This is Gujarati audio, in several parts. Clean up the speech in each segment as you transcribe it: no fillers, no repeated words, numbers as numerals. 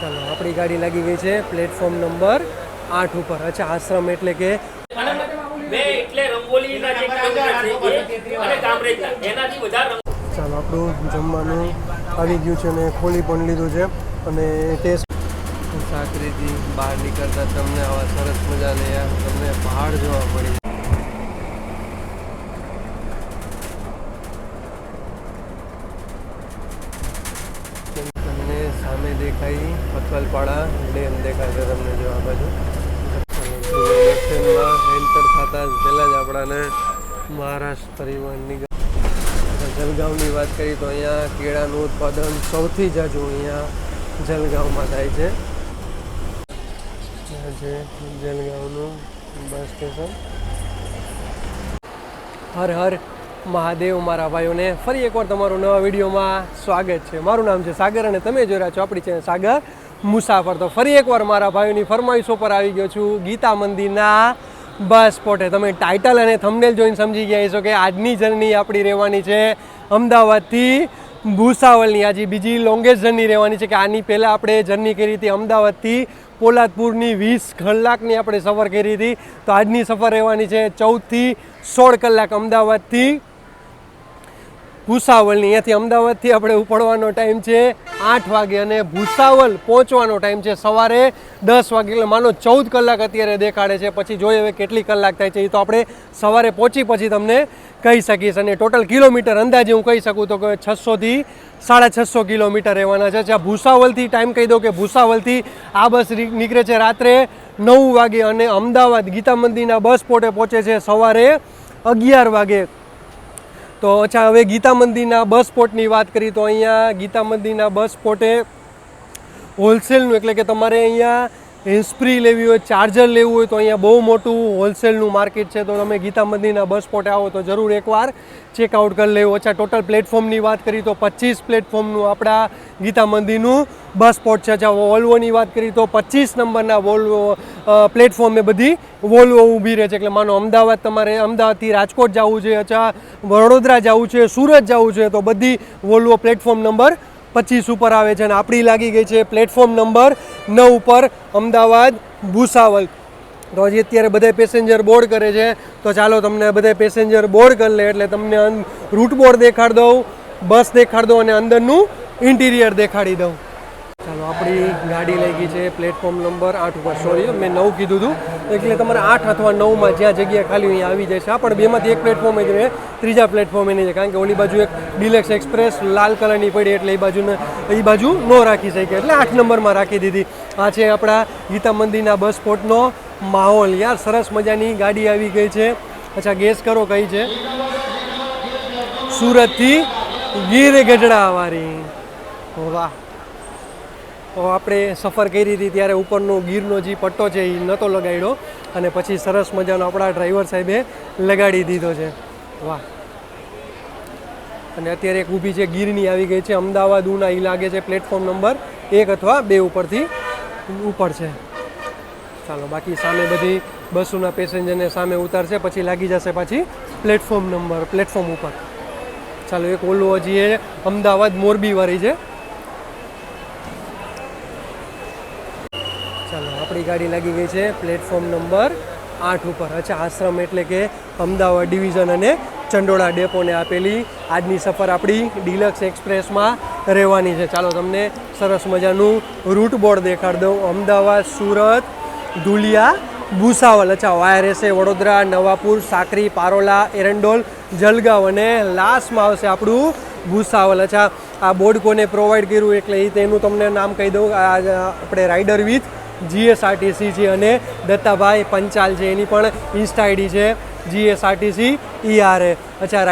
ચાલો આપણી ગાડી લાગી ગઈ છે પ્લેટફોર્મ નંબર 8 ઉપર. અચ્છા, આશ્રમ એટલે કે ચાલો આપણું જમવાનું આવી ગયું છે અને ખોલી પણ લીધું છે અને ટેસ્ટ સાકરીથી બહાર નીકળતા તમને આવા સરસ મજાને તમને પહાડ જોવા મળી. તમને સામે દેખાઈ પથલપાડા ડેમ દેખાશે તમને જો આ બાજુ. એન્ટર થતા પહેલાં જ આપણાને મહારાષ્ટ્ર પરિવહન નિગમ જલગાંવની વાત કરીએ તો અહીંયા કેળાનું ઉત્પાદન સૌથી જાજુ અહીંયા જલગાંવમાં થાય છે. જલગાંવનું બસ સ્ટેશન. હર હર મહાદેવ મારા ભાઈઓને ફરી એકવાર તમારું નવા વિડીયોમાં સ્વાગત છે. મારું નામ છે સાગર અને તમે જોઈ રહ્યા છો આપણી ચેનલ સાગર મુસાફર. તો ફરી એકવાર મારા ભાઈઓની ફરમાઈશો પર આવી ગયો છું ગીતા મંદિરના બસ સ્પોટે. તમે ટાઇટલ અને થંબનેલ જોઈને સમજી ગયા છો કે આજની જર્ની આપણી રહેવાની છે અમદાવાદથી ભૂસાવલની. આજે બીજી લોંગેસ્ટ જર્ની રહેવાની છે કે આની પહેલાં આપણે જર્ની કરી હતી અમદાવાદથી પોલાદપુરની 20 કલાકની આપણે સફર કરી હતી. તો આજની સફર રહેવાની છે 14 થી 16 કલાક અમદાવાદથી ભૂસાવલની. અહીંયાથી અમદાવાદથી આપણે ઉપડવાનો ટાઈમ છે 8 વાગે અને ભૂસાવલ પહોંચવાનો ટાઈમ છે સવારે 10 વાગે. એટલે માનો 14 કલાક અત્યારે દેખાડે છે. પછી જોઈએ હવે કેટલી કલાક થાય છે એ તો આપણે સવારે પહોંચી પછી તમને કહી શકીશ. અને ટોટલ કિલોમીટર અંદાજે હું કહી શકું તો કે 600 થી 650 કિલોમીટર રહેવાના છે. જ્યાં ભૂસાવલથી ટાઈમ કહી દઉં કે ભૂસાવલથી આ બસ નીકળે છે રાત્રે 9 વાગે અને અમદાવાદ ગીતા મંદિરના બસ સ્પોટે પહોંચે છે સવારે 11 વાગે. તો અચ્છા, હવે ગીતા મંદિરના બસ સ્પોટની વાત કરી તો અહીંયા ગીતા મંદિરના બસ સ્પોટે હોલસેલનું એટલે કે તમારે અહીંયા હેન્ડસ્ફ્રી લેવી હોય, ચાર્જર લેવું હોય તો અહીંયા બહુ મોટું હોલસેલનું માર્કેટ છે. તો તમે ગીતા મંદિરના બસ સ્પોટે આવો તો જરૂર એકવાર ચેકઆઉટ કરી લેવું. અચ્છા, ટોટલ પ્લેટફોર્મની વાત કરી તો 25 પ્લેટફોર્મનું આપણા ગીતા મંદિરનું બસ સ્પોટ છે. અચ્છા, વોલ્વોની વાત કરી તો 25 નંબરના વોલ્વો પ્લેટફોર્મે બધી વોલ્વો ઊભી રહે છે. એટલે માનો અમદાવાદ તમારે અમદાવાદથી રાજકોટ જવું છે, અચ્છા વડોદરા જવું છે, સુરત જવું છે તો બધી વોલ્વો પ્લેટફોર્મ નંબર 25 ઉપર આવે છે. અને આપણી લાગી ગઈ છે પ્લેટફોર્મ નંબર 9 ઉપર અમદાવાદ ભૂસાવલ. તો હજી અત્યારે બધા પેસેન્જર બોર્ડ કરે છે તો ચાલો તમને બધા પેસેન્જર બોર્ડ કરી લે એટલે તમને રૂટ બોર્ડ દેખાડી દઉં, બસ દેખાડી દઉં અને અંદરનું ઇન્ટિરિયર દેખાડી દઉં. ચાલો આપણી ગાડી લઈ ગઈ છે પ્લેટફોર્મ નંબર 8 ઉપર. સોરી, મેં 9 કીધું હતું એટલે તમારે 8 અથવા 9માં જ્યાં જગ્યા ખાલી અહીંયા આવી જાય છે. આ પણ બેમાંથી એક પ્લેટફોર્મ જ રહે, ત્રીજા પ્લેટફોર્મે નહીં છે કારણ કે ઓલી બાજુ એક ડિલક્સ એક્સપ્રેસ લાલ કલરની પડી એટલે એ બાજુ ન રાખી શકી એટલે 8 નંબરમાં રાખી દીધી. આ છે આપણા ગીતા મંદિરના બસ સ્પોટનો માહોલ. યાર સરસ મજાની ગાડી આવી ગઈ છે. અચ્છા, ગેસ કરો કઈ છે? સુરતથી ગીર ગઢડાવાળી. વાહ! તો આપણે સફર કરી હતી ત્યારે ઉપરનો ગીરનો જે પટ્ટો છે એ નહોતો લગાડ્યો અને પછી સરસ મજાનો આપણા ડ્રાઈવર સાહેબે લગાડી દીધો છે. વાહ! અને અત્યારે એક ઊભી છે ગીરની આવી ગઈ છે અમદાવાદ ઉના. એ લાગે છે પ્લેટફોર્મ નંબર 1 અથવા 2 ઉપરથી ઉપર છે. ચાલો બાકી સામે બધી બસોના પેસેન્જરને સામે ઉતારશે પછી લાગી જશે પાછી પ્લેટફોર્મ ઉપર. ચાલો એક ઓલો હજી એ અમદાવાદ મોરબીવાળી છે. ચાલો આપણી ગાડી લાગી ગઈ છે પ્લેટફોર્મ નંબર 8 ઉપર. અચ્છા, આશ્રમ એટલે કે અમદાવાદ ડિવિઝન અને ચંડોળા ડેપોને આપેલી આજની સફર આપણી ડિલક્સ એક્સપ્રેસમાં રહેવાની છે. ચાલો તમને સરસ મજાનું રૂટ બોર્ડ દેખાડી દઉં. અમદાવાદ, સુરત, ધુલિયા, ભૂસાવલ. અચ્છા, વાયરએસએ વડોદરા, નવાપુર, સાકરી, પારોલા, એરંડોલ, જલગાંવ અને લાસ્ટમાં આવશે આપણું ભૂસાવલ. અચ્છા, આ બોર્ડ કોને પ્રોવાઈડ કર્યું એટલે તેનું તમને નામ કહી દઉં. આપણે રાઇડર વિથ જીએસઆરટીસી છે અને દત્તાભાઈ પંચાલ છે, એની પણ ઇન્સ્ટા આઈડી છે જીએસઆરટીસી ERA. અચ્છા,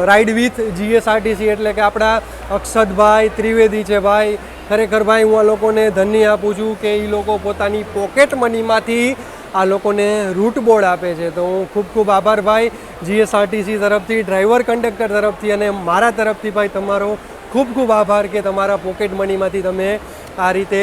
રાઇડ વિથ જીએસઆરટીસી એટલે કે આપણા અક્ષતભાઈ ત્રિવેદી છે. ભાઈ ખરેખર ભાઈ હું આ લોકોને ધન્ય આપું છું કે એ લોકો પોતાની પોકેટ મનીમાંથી આ લોકોને રૂટ બોર્ડ આપે છે. તો હું ખૂબ ખૂબ આભાર ભાઈ જીએસઆરટીસી તરફથી, ડ્રાઈવર કંડક્ટર તરફથી અને મારા તરફથી ભાઈ તમારો ખૂબ ખૂબ આભાર કે તમારા પોકેટ મનીમાંથી તમે આ રીતે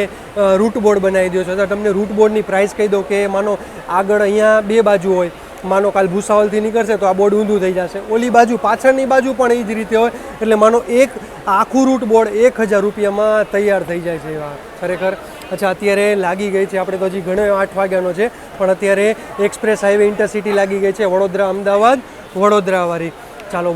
રૂટ બોર્ડ બનાવી દો છો. તો તમને રૂટ બોર્ડની પ્રાઇસ કહી દો કે માનો આગળ અહીંયા 2 બાજુ હોય માનો કાલ ભૂસાવલથી નીકળશે તો આ બોર્ડ ઊંધું થઈ જશે, ઓલી બાજુ પાછળની બાજુ પણ એ જ રીતે હોય, એટલે માનો એક આખું રૂટ બોર્ડ 1000 રૂપિયામાં તૈયાર થઈ જાય છે. એવા ખરેખર. અચ્છા, અત્યારે લાગી ગઈ છે, આપણે તો હજી ઘણો 8 વાગ્યાનો છે, પણ અત્યારે એક્સપ્રેસ હાઈવે ઇન્ટરસિટી લાગી ગઈ છે, વડોદરા અમદાવાદ વડોદરાવાળી. ચાલો,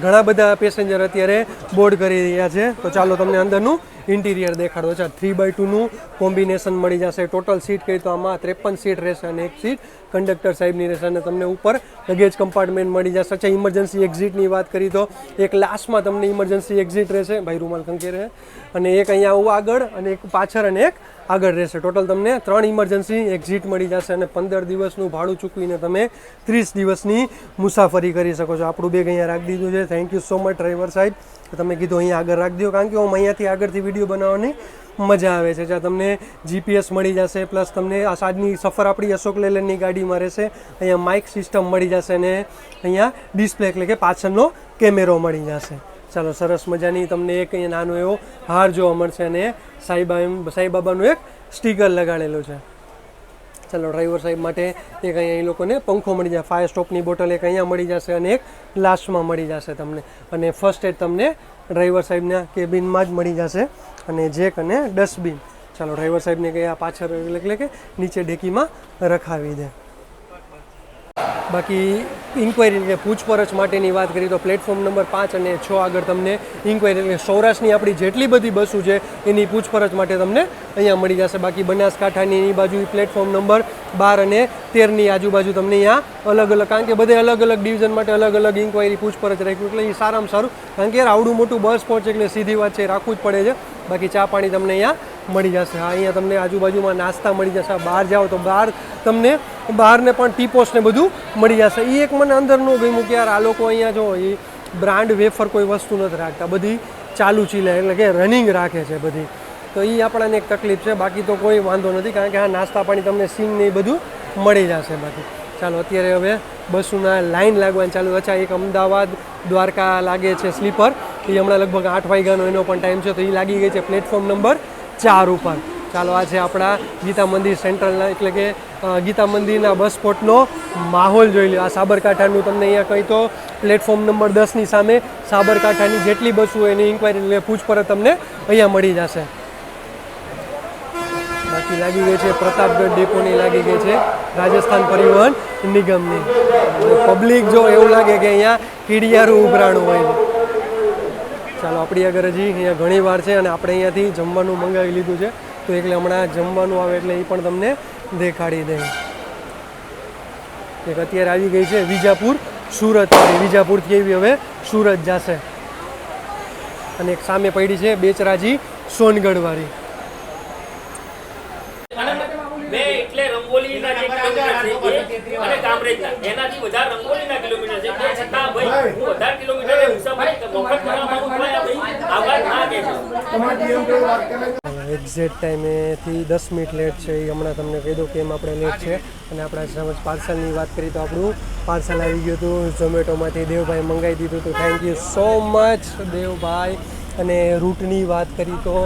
ઘણા બધા પેસેન્જર અત્યારે બોર્ડ કરી રહ્યા છે. તો ચાલો તમને અંદરનું ઇન્ટિરિયર દેખાડો. અચ્છા, 3x2નું કોમ્બિનેશન મળી જશે. ટોટલ સીટ કહી તો આમાં 53 સીટ રહેશે અને એક સીટ કંડક્ટર સાહેબની રહેશે અને તમને ઉપર લગેજ કમ્પાર્ટમેન્ટ મળી જશે. અચ્છા, ઇમરજન્સી એક્ઝિટની વાત કરી તો એક લાસ્ટમાં તમને ઇમરજન્સી એક્ઝિટ રહેશે, ભાઈ રૂમાલ ખંખે રહે, અને એક અહીંયા આગળ અને એક પાછળ અને એક આગળ રહેશે. ટોટલ તમને 3 ઇમરજન્સી એક્ઝિટ મળી જશે અને 15 દિવસનું ભાડું ચૂકવીને તમે 30 દિવસની મુસાફરી કરી શકો છો. આપણું બેગ અહીંયા રાખી દીધું છે. Thank you so much driver સાહેબ, તમે કીધું અહીંયા આગળ રાખી દો, કારણ કે હું અહીંયાથી આગળથી વિડીયો બનાવવાની મજા આવે છે. જ્યાં તમને GPS મળી જશે, પ્લસ તમને આ આજની સફર આપણી અશોક લેલેન્ડની ગાડીમાં રહેશે. અહીંયા માઇક સિસ્ટમ મળી જશે અને અહીંયા ડિસ્પ્લે એટલે કે પાછળનો કેમેરો મળી જશે. ચાલો, સરસ મજાની તમને એક અહીંયા નાનો એવો હાર જોવા મળશે અને સાંઈબાબાનું એક સ્ટીકર લગાડેલું છે. ચાલો, ડ્રાઈવર સાહેબ માટે એક અહીંયા એ લોકોને પંખો મળી જાય, ફાયર સ્ટોપની બોટલ એક અહીંયા મળી જશે અને એક લાસ્ટમાં મળી જશે તમને, અને ફર્સ્ટ એડ તમને ડ્રાઈવર સાહેબના કેબિનમાં જ મળી જશે, અને જેક અને ડસ્ટબિન. ચાલો, ડ્રાઈવર સાહેબને કંઈ આ પાછળ એટલે કે નીચે ડેકીમાં રખાવી દે. બાકી ઇન્ક્વાયરી એટલે પૂછપરછ માટેની વાત કરીએ તો પ્લેટફોર્મ નંબર 5 અને 6 આગળ તમને ઇન્ક્વાયરી એટલે સૌરાષ્ટ્રની આપણી જેટલી બધી બસો છે એની પૂછપરછ માટે તમને અહીંયા મળી જશે. બાકી બનાસકાંઠાની એની બાજુ પ્લેટફોર્મ નંબર 12 અને 13ની આજુબાજુ તમને અહીંયા અલગ અલગ, કારણ કે બધે અલગ અલગ ડિવિઝન માટે અલગ અલગ ઇન્ક્વાયરી પૂછપરછ રાખ્યું, એટલે એ સારામાં સારું, કારણ કે યાર આવડું મોટું બસ પહોંચે એટલે સીધી વાત છે રાખવું જ પડે છે. બાકી ચા પાણી તમને અહીંયા મળી જશે. હા, અહીંયા તમને આજુબાજુમાં નાસ્તા મળી જશે. બહાર જાઓ તો બહાર તમને બહારને પણ ટીપોસ ને બધું મળી જશે. એ એક મને અંદરનું ગમ્યું કે યાર આ લોકો અહીંયા જો એ બ્રાન્ડ વેફર કોઈ વસ્તુ નથી રાખતા, બધી ચાલુ ચીલે એટલે કે રનિંગ રાખે છે બધી, તો એ આપણને એક તકલીફ છે. બાકી તો કોઈ વાંધો નથી, કારણ કે હા નાસ્તા પાણી તમને સિંગ ને એ બધું મળી જશે. બાકી ચાલો, અત્યારે હવે બસોના લાઈન લાગવાની ચાલુ. અચ્છા, એક અમદાવાદ દ્વારકા લાગે છે સ્લીપર, એ હમણાં લગભગ 8 વાગ્યાનો એનો પણ ટાઈમ છે, તો એ લાગી ગઈ છે પ્લેટફોર્મ નંબર 4 ઉપર. ચાલો, આ છે આપણા ગીતા મંદિર સેન્ટ્રલના એટલે કે ગીતા મંદિરના બસ સ્પોટનો માહોલ જોઈ લો. આ સાબરકાંઠાનું તમને અહીંયા કહી તો પ્લેટફોર્મ નંબર 10ની સામે સાબરકાંઠાની જેટલી બસો હોય એની ઇન્ક્વાયરી પૂછપરછ તમને અહીંયા મળી જશે. બાકી લાગી ગઈ છે પ્રતાપગઢ ડેપોની, લાગી ગઈ છે રાજસ્થાન પરિવહન નિગમની. પબ્લિક જો એવું લાગે કે અહીંયા કીડિયારું ઉભરાણું હોય છે. ચાલો, આપણી આગળ હજી અહીંયા ઘણી વાર છે અને આપણે અહીંયાથી જમવાનું મંગાવી લીધું છે, તો એટલે હમણાં જમવાનું આવે એટલે એ પણ તમને દેખાડી દે. એક અત્યારે આવી ગઈ છે વિજાપુર સુરત, વિજાપુરથી એવી હવે સુરત જશે, અને એક સામે પડી છે બેચરાજી સોનગઢવાળી. એક્ઝેક્ટ ટાઈમેથી 10 મિનિટ લેટ છે, એ હમણાં તમને કહી દઉં કેમ આપણે લેટ છે. અને આપણા સમજ પાર્સલની વાત કરી તો આપણું પાર્સલ આવી ગયું હતું ઝોમેટોમાંથી, દેવભાઈ મંગાવી દીધું હતું. Thank you so much Devbhai. અને રૂટની વાત કરી તો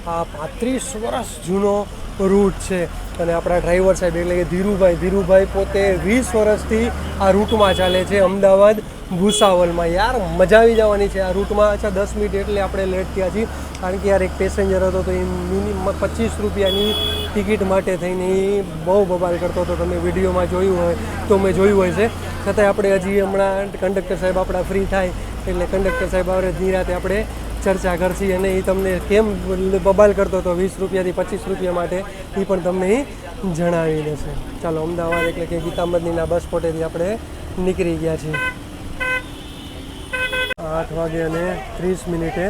આ 35 વર્ષ જૂનો રૂટ છે, અને આપણા ડ્રાઈવર સાહેબ એટલે કે ધીરુભાઈ પોતે 20 વર્ષથી આ રૂટમાં ચાલે છે, અમદાવાદ ભૂસાવલમાં. યાર મજા આવી જવાની છે આ રૂટમાં. અચ્છા, 10 મિનિટ એટલે આપણે લેટ થયા છીએ, કારણ કે યાર એક પેસેન્જર હતો તો એ મિનિમમ 25 રૂપિયાની ટિકિટ માટે થઈને એ બહુ બબાલ કરતો હતો. તમે વિડીયોમાં જોયું હોય તો મેં જોયું હોય છે. છતાંય આપણે હજી હમણાં કંડક્ટર સાહેબ આપણા ફ્રી થાય એટલે કંડક્ટર સાહેબ આવે નિરાતે આપણે ચર્ચા કરશી, અને એ તમને કેમ બબાલ કરતો હતો 20 રૂપિયાથી 25 રૂપિયા માટે એ પણ તમને જણાવી દેશે. ચાલો, અમદાવાદ એટલે કે ગીતા મંદિરના બસ સ્પોટેથી આપણે નીકળી ગયા છીએ. 8 વાગે અને 30 મિનિટે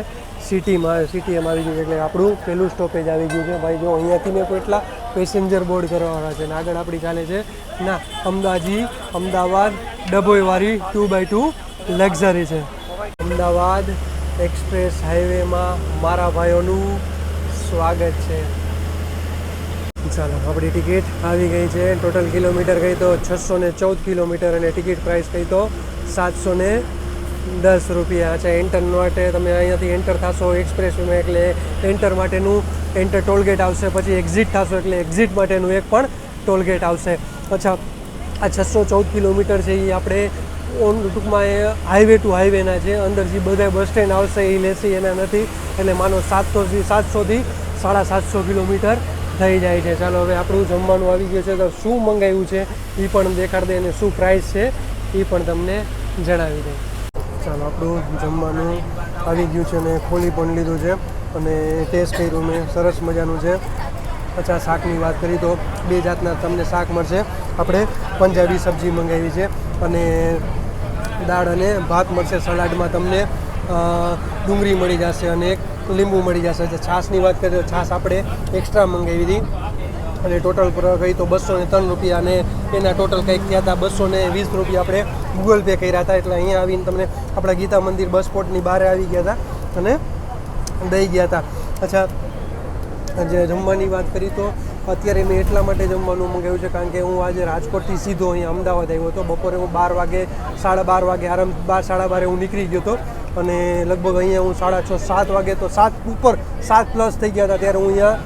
સિટીમાં આવી ગયું છે, એટલે આપણું પહેલું સ્ટોપેજ આવી ગયું છે. ભાઈ જો અહીંયાથી મેં કેટલા પેસેન્જર બોર્ડ કરવાવાળા છે, ને આગળ આપણી ચાલે છે ના અમદાવાદ ડભોઈવાળી 2x2 લક્ઝરી છે. અમદાવાદ એક્સપ્રેસ હાઈવેમાં મારા ભાઈઓનું સ્વાગત છે. ચાલો, આપણી ટિકિટ આવી ગઈ છે. ટોટલ કિલોમીટર કહી તો 614 કિલોમીટર, અને ટિકિટ પ્રાઇસ કહી તો 710 રૂપિયા છે. એન્ટર માટે તમે અહીંયાથી એન્ટર થશો એક્સપ્રેસવેમાં એટલે એન્ટર માટેનું એન્ટર ટોલગેટ આવશે, પછી એક્ઝિટ થશો એટલે એક્ઝિટ માટેનું એક પણ ટોલગેટ આવશે. અચ્છા, આ 614 કિલોમીટર છે એ આપણે ટૂંકમાં એ હાઈવે ટુ હાઈવેના છે. અંદર જે બધા બસ સ્ટેન્ડ આવશે એ લેશે એના નથી, એટલે માનો 700થી 750 કિલોમીટર થઈ જાય છે. ચાલો હવે આપણું જમવાનું આવી ગયું છે, તો શું મંગાવ્યું છે એ પણ દેખાડી દે અને શું પ્રાઇસ છે એ પણ તમને જણાવી દે. ચાલો આપણું જમવાનું આવી ગયું છે અને ખોલી પણ લીધું છે અને ટેસ્ટ કર્યું મેં, સરસ મજાનું છે. અચ્છા, શાકની વાત કરી તો 2 જાતના તમને શાક મળશે. આપણે પંજાબી સબ્જી મંગાવી છે અને દાળ અને ભાત મળશે. સલાડમાં તમને ડુંગળી મળી જશે અને એક લીંબુ મળી જશે. છાશની વાત કરીએ તો છાશ આપણે એક્સ્ટ્રા મંગાવી હતી અને ટોટલ પર કહી તો 203 રૂપિયા અને એના ટોટલ કંઈક થયા હતા 220 રૂપિયા આપણે ગૂગલ પે કર્યા હતા. એટલે અહીંયા આવીને તમને આપણા ગીતા મંદિર બસ સ્પોટની બહાર આવી ગયા હતા અને દઈ ગયા હતા. અચ્છા, જે જમવાની વાત કરી તો અત્યારે મેં એટલા માટે જમવાનું મંગાવ્યું છે કારણ કે હું આજે રાજકોટથી સીધો અહીંયા અમદાવાદ આવ્યો હતો. બપોરે હું 12 વાગે 12:30 વાગે 12:30 હું નીકળી ગયો હતો અને લગભગ અહીંયા હું 6:30 7 વાગે તો 7 ઉપર 7+ થઈ ગયા હતા ત્યારે હું અહીંયા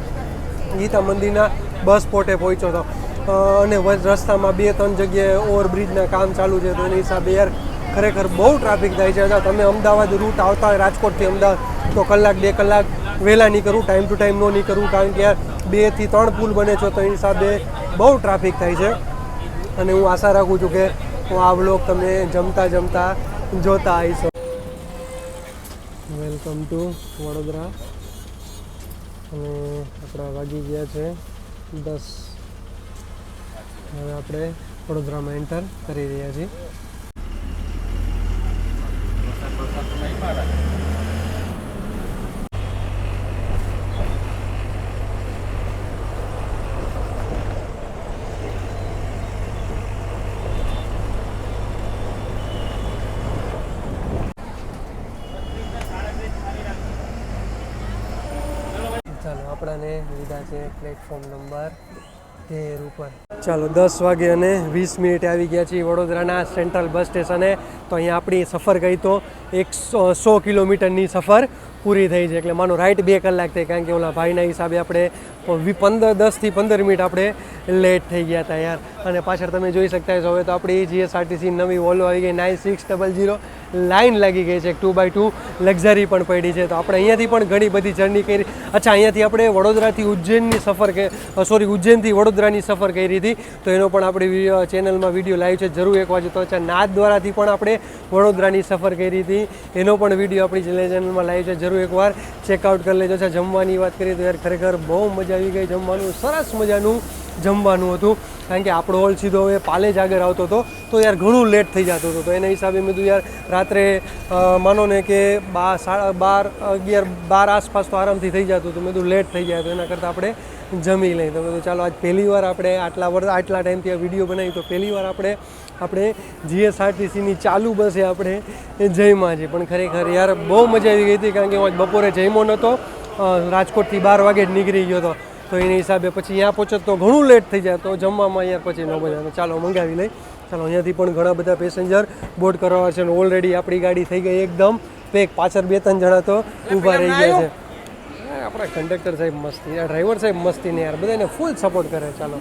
ગીતા મંદિરના બસ સ્પોટે પહોંચ્યો હતો. અને રસ્તામાં 2-3 જગ્યાએ ઓવરબ્રિજના કામ ચાલુ છે, તો એના હિસાબે યાર ખરેખર બહુ ટ્રાફિક થાય છે. તમે અમદાવાદ રૂટ આવતા હોય રાજકોટથી અમદાવાદ તો 1-2 કલાક વહેલા નહીં કરું, ટાઈમ ટુ ટાઈમ નહીં કરું કારણ કે યાર 2 થી 3 પુલ બને છે, તો એ હિસાબે બહુ ટ્રાફિક થાય છે. અને હું આશા રાખું છું કે હું આ વ્લોગ તમે જમતા જોતા આવીશો. વેલકમ ટુ વડોદરા અને આપણા વાગી ગયા છે 10. હવે આપણે વડોદરામાં એન્ટર કરી રહ્યા છીએ. ચાલો આપણાને લીધા છે પ્લેટફોર્મ નંબર 13 ઉપર. ચાલો 10 વાગે અને 20 મિનિટે આવી ગયા છીએ વડોદરાના સેન્ટ્રલ બસ સ્ટેશને. તો અહીંયા આપણી સફર ગઈ તો 100 કિલોમીટરની સફર પૂરી થઈ છે. એટલે માનો રાઈટ 2 કલાક થઈ કારણ કે ઓલા ભાઈના હિસાબે આપણે 10 થી 15 મિનિટ આપણે લેટ થઈ ગયા હતા યાર. અને પાછળ તમે જોઈ શકતા છો હવે તો આપણી GSRTC નવી વોલ્વો આવી ગઈ 9600. લાઈન લાગી ગઈ છે, 2x2 લક્ઝરી પણ પડી છે. તો આપણે અહીંયાથી પણ ઘણી બધી જર્ની કરી. અચ્છા, અહીંયાથી આપણે વડોદરાથી ઉજ્જૈનની સફર ઉજ્જૈનથી વડોદરાની સફર કરી હતી, તો એનો પણ આપણી ચેનલમાં વિડીયો લાઈવ છે, જરૂર એક વાંચો. તો અચ્છા, નાથદ્વારાથી પણ આપણે વડોદરાની સફર કરી હતી, એનો પણ વિડીયો આપણી ચેનલમાં લાઈવ છે, જરૂર એકવાર ચેકઆઉટ કરી લેજો. અચ્છા, જમવાની વાત કરીએ તો યાર ખરેખર બહુ મજા આવી ગઈ. જમવાનું સરસ મજાનું જમવાનું હતું કારણ કે આપણો હોલ સીધો હવે પાલેજ આગળ આવતો હતો, તો યાર ઘણું લેટ થઈ જતું હતું. તો એના હિસાબે મેં કીધું યાર રાત્રે માનો ને કે 12 આસપાસ તો આરામથી થઈ જતું હતું. મેં કીધું લેટ થઈ જાય તો એના કરતાં આપણે જમી લઈએ. તો કીધું ચાલો આજ પહેલી વાર આપણે આટલા ટાઈમથી આ વિડીયો બનાવી, તો પહેલી વાર આપણે GSRTCની ચાલુ બસે આપણે જમ્યા છે. પણ ખરેખર યાર બહુ મજા આવી ગઈ હતી કારણ કે હું આજ બપોરે જમ્યો નહોતો, રાજકોટથી 12 વાગે જ નીકળી ગયો હતો. તો એના હિસાબે પછી અહીંયા પહોંચત તો ઘણું લેટ થઈ જાય, તો જમવામાં યાર પછી ન મજા. ચાલો મંગાવી લઈ. ચાલો, અહીંયાથી પણ ઘણા બધા પેસેન્જર બોર્ડ કરવા છે અને ઓલરેડી આપણી ગાડી થઈ ગઈ એકદમ પેક. પાછળ 2-3 જણા તો ઊભા રહી ગયા છે. આપણા કંડક્ટર સાહેબ મસ્તી, ડ્રાઈવર સાહેબ મસ્તી ને યાર બધાને ફૂલ સપોર્ટ કરે. ચાલો,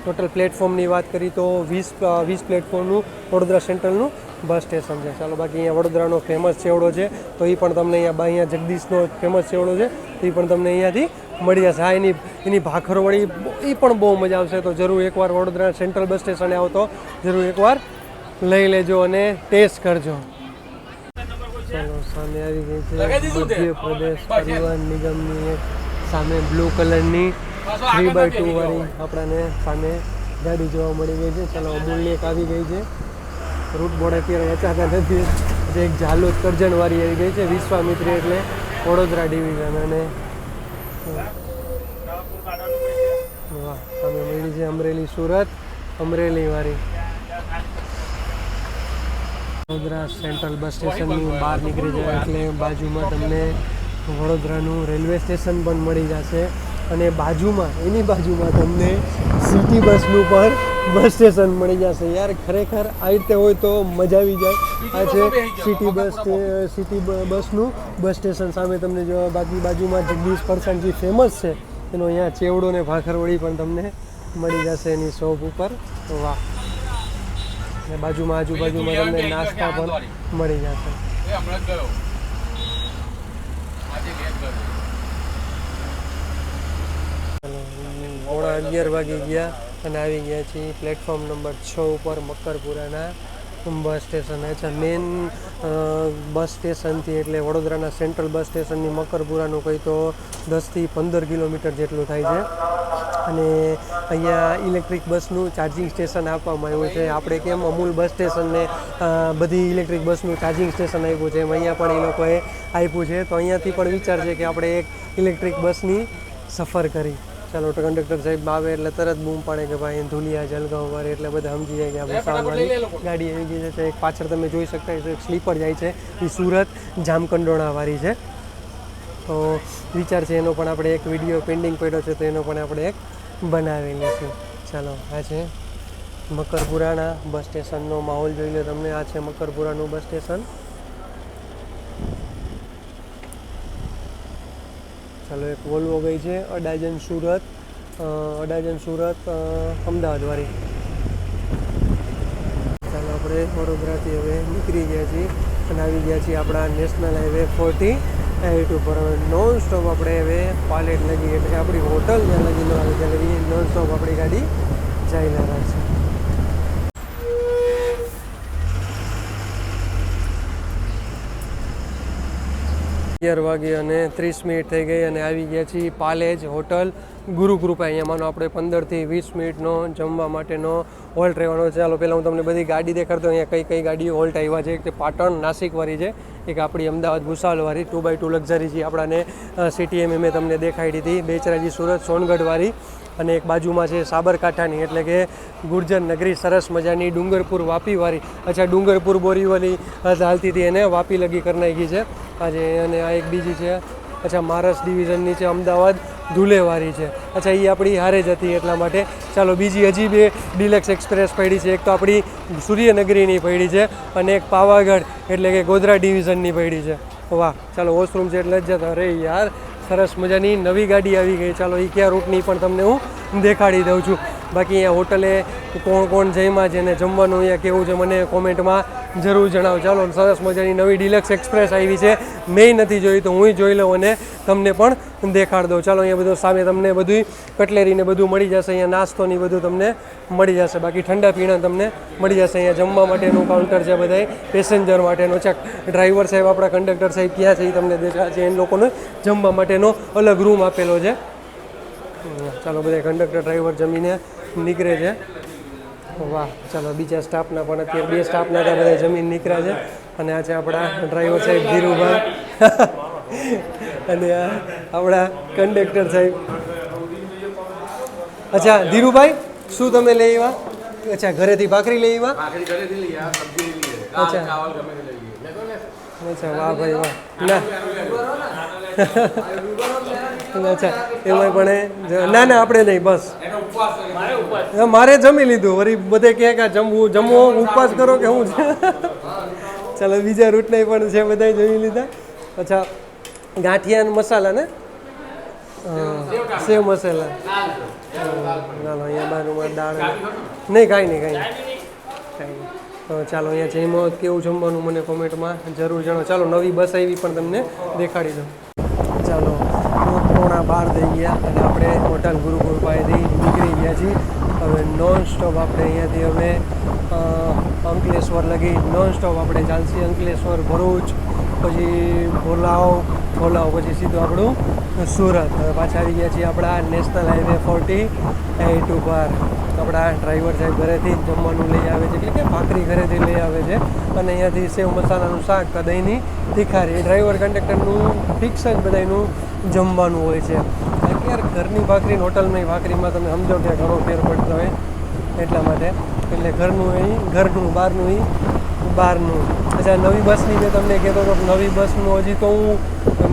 ટોટલ પ્લેટફોર્મની વાત કરી તો 20 પ્લેટફોર્મનું વડોદરા સેન્ટ્રલનું બસ સ્ટેશન છે. ચાલો, બાકી અહીંયા વડોદરાનો ફેમસ ચેવડો છે, તો એ પણ તમને અહીંયા જગદીશનો ફેમસ ચેવડો છે, તો એ પણ તમને અહીંયાથી મળી જશે. હા, એની ભાખરવડી એ પણ બહુ મજા આવશે. તો જરૂર એકવાર વડોદરા સેન્ટ્રલ બસ સ્ટેશને આવો તો જરૂર એકવાર લઈ લેજો અને ટેસ્ટ કરજો. ચાલો, સામે આવી ગઈ છે મધ્યપ્રદેશ પરિવહન નિગમની સામે બ્લુ કલરની 3x2 વાળી આપણાને સામે ગાડી જોવા મળી ગઈ છે. ચાલો, અમૂલની એક આવી ગઈ છે. રૂટ બોર્ડ અત્યારે વેચાતા નથી. એક ઝાલોદ કરજણવાળી આવી ગઈ છે, વિશ્વામિત્રી એટલે વડોદરા ડિવિઝન. અને વાહ, સામે મળી છે અમરેલી સુરત અમરેલીવાળી. વડોદરા સેન્ટ્રલ બસ સ્ટેશનની બહાર નીકળી જાય એટલે બાજુમાં તમને વડોદરાનું રેલવે સ્ટેશન પણ મળી જશે અને એની બાજુમાં તમને સિટી બસનું પણ બસ સ્ટેશન મળી જશે. યાર ખરેખર આ રીતે હોય તો મજા આવી જાય. આ છે સિટી બસનું બસ સ્ટેશન. સામે તમને જો બાજુમાં જગદીશ ફરસાણ જે ફેમસ છે એનો અહીંયા ચેવડો ને ભાખરવડી પણ તમને મળી જશે એની શોપ ઉપર. વાહ, અને બાજુમાં આજુબાજુમાં તમને નાસ્તા પણ મળી જશે. 11:30 વાગી ગયા અને આવી ગયા છીએ પ્લેટફોર્મ નંબર 6 ઉપર મકરપુરાના બસ સ્ટેશન. અચ્છા, મેઇન બસ સ્ટેશનથી એટલે વડોદરાના સેન્ટ્રલ બસ સ્ટેશનની મકરપુરાનું કંઈ તો 10 થી 15 કિલોમીટર જેટલું થાય છે. અને અહીંયા ઇલેક્ટ્રિક બસનું ચાર્જિંગ સ્ટેશન આપવામાં આવ્યું છે. આપણે કેમ અમૂલ બસ સ્ટેશનને બધી ઇલેક્ટ્રિક બસનું ચાર્જિંગ સ્ટેશન આપ્યું છે, એમ અહીંયા પણ એ લોકોએ આપ્યું છે. તો અહીંયાથી પણ વિચાર છે કે આપણે એક ઇલેક્ટ્રિક બસની સફર કરી. ચાલો, કંડક્ટર સાહેબ આવે એટલે તરત બૂમ પાડે કે ભાઈ ધુલિયા જલગાંવ વાળી, એટલે બધા સમજી જાય કે આપણે સામેવાળી ગાડી આવી ગઈ છે. એક પાછળ તમે જોઈ શકતા છો એક સ્લીપર જાય છે, એ સુરત જામકંડોળાવાળી છે. તો વિચાર છે એનો પણ આપણે એક વિડીયો પેન્ડિંગ પડ્યો છે, તો એનો પણ આપણે એક બનાવી લઈશું. ચાલો, આ છે મકરપુરાના બસ સ્ટેશનનો માહોલ જોઈ લો તમને. આ છે મકરપુરાનું બસ સ્ટેશન. ચાલો, એક વોલ્વો ગઈ છે અડાજણ સુરત અમદાવાદ વાળી. ચાલો, આપણે વડોદરાથી હવે નીકળી ગયા છીએ અને આવી ગયા છીએ આપણા નેશનલ હાઈવે 48 ઉપર. હવે નોન સ્ટોપ આપણે હવે પાલેટ લગી એટલે આપણી હોટલ જ્યાં લગી ન આવે ત્યાં લગી નોન સ્ટોપ આપણી ગાડી ચાલ્યા રાખશે. 11:30 થઈ ગઈ અને આવી ગયા છીએ પાલેજ હોટલ ગુરુકૃપા. અહીંયા માનો આપણે 15 થી 20 મિનિટનો જમવા માટેનો હોલ્ટ રહેવાનો છે. ચાલો, પહેલાં હું તમને બધી ગાડી દેખાડતો. અહીંયા કઈ ગાડીઓ હોલ્ટ આવ્યા છે. એક પાટણ નાસિકવાળી છે, એક આપણી અમદાવાદ ભૂસાવલવાળી 2x2 લક્ઝરી છે આપણાને CTM મેં તમને દેખાડી હતી. બેચરાજી સુરત સોનગઢવાળી અને એક બાજુમાં છે સાબરકાંઠાની એટલે કે ગુર્જર નગરી સરસ મજાની ડુંગરપુર વાપીવાળી. અચ્છા, ડુંગરપુર બોરીવલી હાલતી હતી એને વાપી લગી કરી નાખી છે આજે. અને આ એક બીજી છે, અચ્છા, મહારાષ્ટ્ર ડિવિઝનની છે, અમદાવાદ ધુલેવાળી છે. અચ્છા, એ આપણી હારે જ હતી એટલા માટે. ચાલો, બીજી હજી બે ડિલક્સ એક્સપ્રેસ પડી છે. એક તો આપણી સૂર્યનગરીની પડી છે અને એક પાવાગઢ એટલે કે ગોધરા ડિવિઝનની પડી છે. વાહ, ચાલો, વોશરૂમ છે એટલે જ જતા. અરે યાર, સરસ મજાની નવી ગાડી આવી ગઈ. ચાલો, એ કયા રૂટની પણ તમને હું દેખાડી દઉં છું. બાકી અહીંયા હોટલે કોણ જઈમાં છે ને જમવાનું અહીંયા કેવું છે મને કોમેન્ટમાં જરૂર જણાવો. ચાલો, સરસ મજાની નવી ડિલક્સ એક્સપ્રેસ આવી છે. મેં નથી જોઈ તો હું જોઈ લઉં અને તમને પણ દેખાડ દઉં. ચાલો, અહીંયા બધું સામે તમને બધું કટલેરીને બધું મળી જશે. અહીંયા નાસ્તોની બધું તમને મળી જશે. બાકી ઠંડા પીણા તમને મળી જશે. અહીંયા જમવા માટેનું કાઉન્ટર છે બધાય પેસેન્જર માટેનો. ચેક ડ્રાઈવર સાહેબ આપણા કંડક્ટર સાહેબ ક્યાં છે એ તમને દેખાય છે. એ લોકોને જમવા માટેનો અલગ રૂમ આપેલો છે. ચાલો, બધા કંડક્ટર ડ્રાઈવર જમીને નીકળે છે. વાહ, ચાલો, બીજા સ્ટાફના પણ અત્યારે 2 સ્ટાફના ત્યાં બધા જમીન નીકળ્યા છે. અને આ છે આપણા ડ્રાઈવર સાહેબ ધીરુભાઈ અને આ આપણા કંડક્ટર સાહેબ. અચ્છા, ધીરુભાઈ, શું તમે લઈ આવ્યા? અચ્છા, ઘરેથી ભાખરી લઈ આવ્યા? અચ્છા, વાહ ભાઈ વાહ. ના અચ્છા, એમાં પણ ના આપણે નહીં, બસ મારે જમી લીધું. વળી બધે ક્યાં ક્યાં જમવો ઉપવાસ કરો કે શું છે? ચાલો, બીજા રૂટના પણ છે બધા જમી લીધા. અચ્છા, ગાંઠિયા મસાલા ને સેવ મસાલા. ચાલો, અહીંયા બાજુમાં દાળ નહીં, કાંઈ નહીં. તો ચાલો, અહીંયા જઈમાં કેવું જમવાનું મને કોમેન્ટમાં જરૂર જણાવો. ચાલો, નવી બસ આવી પણ તમને દેખાડી દઉં. ચાલો, 11:15 થઈ ગયા અને આપણે હોટલ ગુરુકૃપાએથી નીકળી ગયા છીએ. હવે નોન સ્ટોપ આપણે અહીંયાથી હવે અંકલેશ્વર લગી નોન સ્ટોપ આપણે ચાલશે. અંકલેશ્વર, ભરૂચ, પછી ભોલાવ પછી સીધું આપણું સુરત. હવે પાછા આવી ગયા છીએ આપણા નેશનલ હાઈવે 48 ઉપર. આપણા ડ્રાઈવર સાહેબ ઘરેથી જમવાનું લઈ આવે છે, એટલે કે ભાખરી ઘરેથી લઈ આવે છે. અને અહીંયાથી સેવ મસાલાનું શાક, દહીંની તીખારી. ડ્રાઈવર કંડક્ટરનું ફિક્સ જ બધાનું જમવાનું હોય છે. યાર, ઘરની ભાખરી હોટલની ભાખરીમાં તમે સમજો કે ઘણો ફેર પડતો હોય એટલા માટે. એટલે ઘરનું બહારનું. અચ્છા, નવી બસની મેં તમને કહેતો હતો. નવી બસનું હજી તો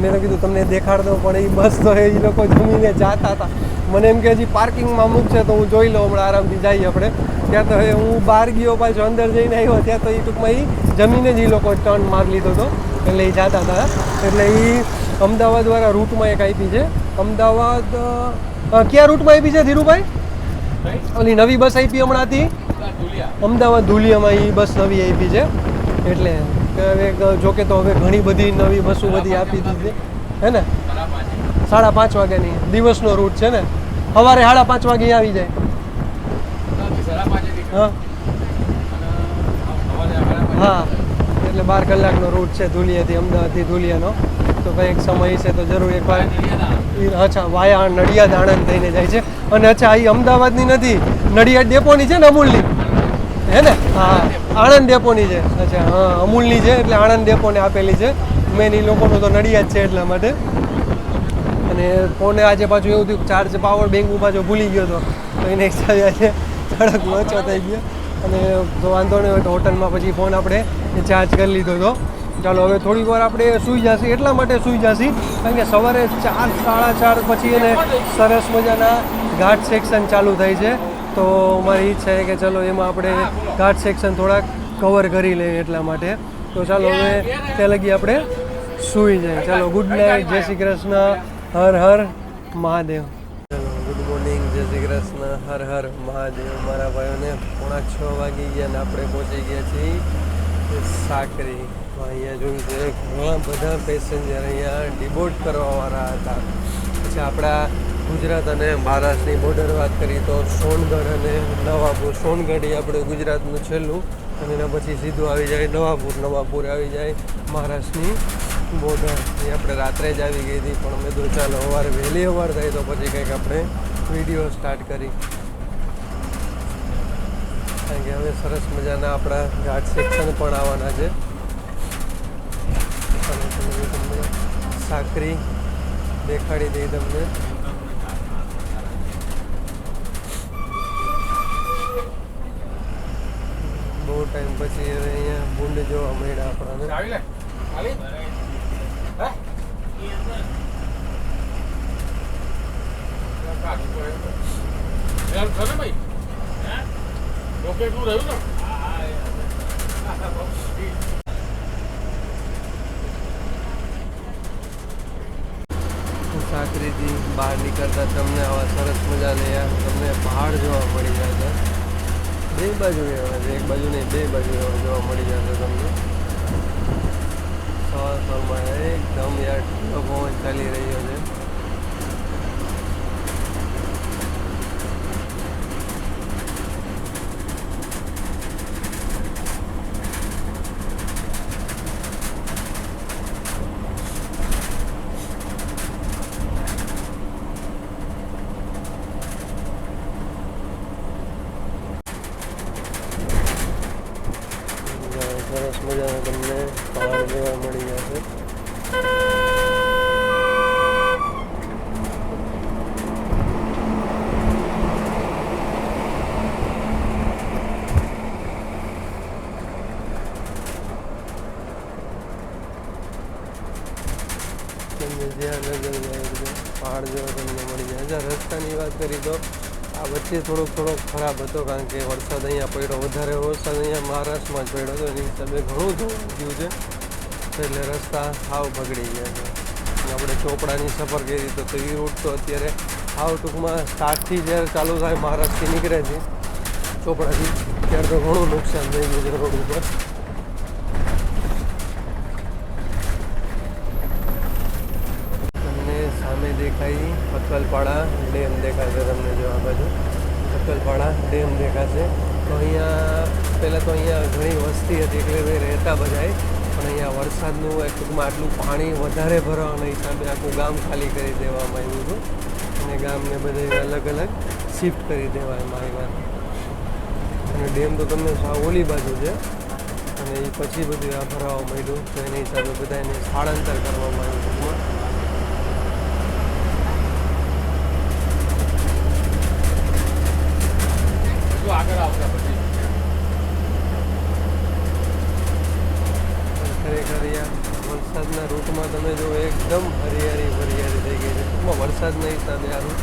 મેં કીધું તમને દેખાડ દઉં, પણ એ બસ તો એ લોકો જમીને જતા હતા. મને એમ કે હજી પાર્કિંગમાં મૂકશે તો હું જોઈ લઉં, હમણાં આરામથી જઈએ આપણે. ત્યાં તો હવે હું બહાર ગયો, પાછો અંદર જઈને આવ્યો, ત્યાં તો એ ટૂંકમાં એ જમીને જ એ લોકો ટર્ન મારી લીધો હતો. એટલે એ જતા હતા. એટલે એ અમદાવાદવાળા રૂટમાં એક આપી છે. અમદાવાદ કયા રૂટમાં આપી છે ધીરુભાઈ? ઓલી નવી બસ આપી હમણાં હતી અમદાવાદ ધુલિયામાં, એ બસ નવી આપી છે. એટલે હવે જોકે તો હવે ઘણી બધી નવી બસો બધી આપી દીધી હે ને. 5:30 વાગ્યાની દિવસનો રૂટ છે ને, સવારે 5:30 વાગે આવી જાય. હા હા, એટલે 12 કલાકનો રૂટ છે ધુલિયાથી, અમદાવાદથી ધુલિયાનો. તો કંઈક સમય છે તો જરૂર એકવાર. અચ્છા, વાયા નડિયાદ આણંદ થઈને જાય છે. અને અચ્છા, એ અમદાવાદની નથી, નડિયાદ ડેપોની છે ને, અમૂલની હે ને. હા, આણંદ ડેપોની છે. અચ્છા હા, અમૂલની છે એટલે આણંદ ડેપોને આપેલી છે. મેન એ લોકોનું તો નડિયાદ છે એટલા માટે. અને ફોને આજે પાછું એવું થયું, ચાર્જ પાવર બેંક હું પાછો ભૂલી ગયો હતો, તો એને હિસાબે આજે થોડોક લોચો થઈ ગયો. અને તો વાંધો નહીં હોય તો હોટલમાં પછી ફોન આપણે ચાર્જ કરી લીધો હતો. ચાલો હવે થોડીક વાર આપણે સૂઈ જશે. એટલા માટે સૂઈ જશે કારણ કે સવારે 4, 4:30 પછી એને સરસ મજાના ઘાટ સેક્શન ચાલુ થાય છે. તો મારી ઈચ્છા છે કે ચલો એમાં આપણે ઘાટ સેક્શન થોડાક કવર કરી લઈએ એટલા માટે. તો ચાલો હવે ત્યાં લગી આપણે સૂઈ જાય. ચાલો ગુડ નાઇટ, જય શ્રી કૃષ્ણ, હર હર મહાદેવ. ચાલો ગુડ મોર્નિંગ, જય શ્રી કૃષ્ણ, હર હર મહાદેવ. મારા ભાઈઓને 5:45 વાગી ગયા અને આપણે પહોંચી ગયા છીએ સાકરી. અહીંયા જોયું છે ઘણા બધા પેસેન્જર અહીંયા ડિબોર્ડ કરવાવાળા હતા. પછી આપણા ગુજરાત અને મહારાષ્ટ્રની બોર્ડર વાત કરીએ તો સોનગઢ અને નવાપુર. સોનગઢ એ આપણે ગુજરાતનું છેલ્લું, અને એના પછી સીધું આવી જાય નવાપુર. નવાપુર આવી જાય મહારાષ્ટ્રની બોર્ડર. એ આપણે રાત્રે જ આવી ગઈ હતી, પણ મેં તો ચાલો સવારે વહેલી સવાર થાય તો પછી કંઈક આપણે વિડીયો સ્ટાર્ટ કરી. કારણ કે હવે સરસ મજાના આપણા ઘાટ સેક્શન પણ આવવાના છે. તમને સાકરી દેખાડી દઈ તમને. બહુ ટાઈમ પછી હવે અહીંયા બુંડ જોવા મળ્યા આપણને. સાકરીથી બહાર નીકળતા તમને આવા સરસ મજાને તમને પહાડ જોવા મળી જશે. બે બાજુ એવા છે, એક બાજુ નહીં બે બાજુ એવા જોવા મળી જશે તમને. સવારમાં એકદમ યાર ઠંડો પવન ચાલી રહ્યો છે. સરસ મજાના તમને પહાડ જોવા મળી જશે. તમને જ્યાં નજર જાય પહાડ જેવા તમને મળી જાય. જ્યાં રસ્તાની વાત કરી તો આ વચ્ચે થોડોક ખરાબ હતો, કારણ કે વરસાદ અહીંયા પડ્યો, વધારે વરસાદ અહીંયા મહારાષ્ટ્રમાં જ પડ્યો હતો, એની હિસાબે ઘણું ધોવાઈ ગયું છે. એટલે રસ્તા સાવ બગડી ગયા છે. આપણે ચોપડાની સફર કરી તો એ રૂટ તો અત્યારે સાવ ટૂંકમાં સ્ટાર્ટથી જ્યારે ચાલુ થાય મહારાષ્ટ્રથી નીકળે છે ચોપડાથી, ત્યારે તો ઘણું નુકસાન થઈ ગયું છે રોડ ઉપર. તમને સામે દેખાય પથલપાડા ડેમ દેખાશે. તમને જો આ બાજુ પથલપાડા ડેમ દેખાશે. તો અહીંયા પહેલાં તો અહીંયા ઘણી વસ્તી હતી એટલે રહેતા બધાય, પણ અહીંયા વરસાદનું ટૂંકમાં આટલું પાણી વધારે ભરવાના હિસાબે આખું ગામ ખાલી કરી દેવામાં આવ્યું હતું, અને ગામને બધે અલગ અલગ શિફ્ટ કરી દેવામાં આવ્યા. અને ડેમ તો તમને સાવ ઓલી બાજુ છે, અને એ પછી બધું આ ભરાવા માંડ્યું, તો એના હિસાબે બધા એને સ્થળાંતર કરવામાં આવ્યું ટૂંકમાં. આગળ આવતા પછી ખરેખર વરસાદના રૂટમાં તમે જો એકદમ હરિયાળી થઈ ગઈ છે. ટૂંકમાં વરસાદના હિસાબે આ રૂટ